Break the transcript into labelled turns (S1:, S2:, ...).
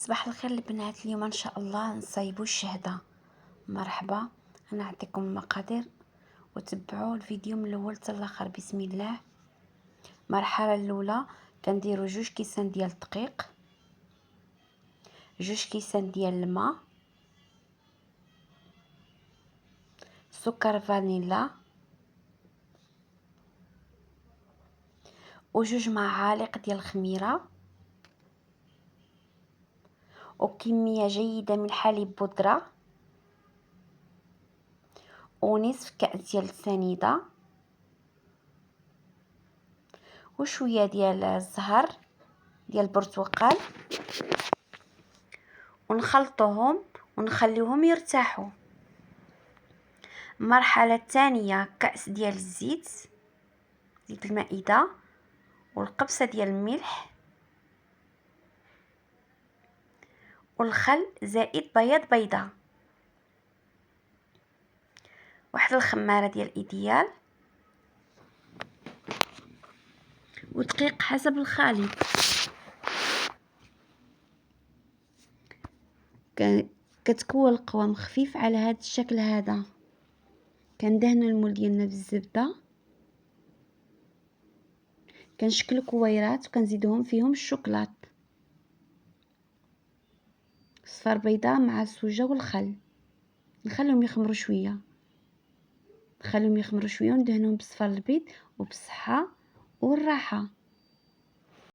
S1: صباح الخير البنات. اليوم ان شاء الله نصايبوا الشهدة. مرحبا، انا اعطيكم المقادير وتبعوا الفيديو من الاول حتى الاخر. بسم الله. المرحله الاولى كنديروا 2 كيسان ديال الدقيق، 2 كيسان ديال الماء، سكر فانيلا، و2 معالق ديال الخميره، وكميه جيده من حليب بودره، ونصف كأس ديال السنيده، وشويه ديال الزهر ديال البرتقال، ونخلطوهم ونخليوهم يرتاحوا. المرحله الثانيه كأس ديال زيت المائده، والقبصه ديال الملح، والخل زائد بياض بيضه، واحد الخماره ديال ايديال، ودقيق حسب الخليط. كتكون القوام خفيف على هذا الشكل هذا. كندهنوا المول ديالنا بالزبده، كنشكلوا كويرات وكنزيدوهم فيهم الشوكولات، صفار بيضاء مع السوجه والخل. نخليهم يخمروا شويه، وندهنوهم بالصفار البيض. وبالصحه والراحه.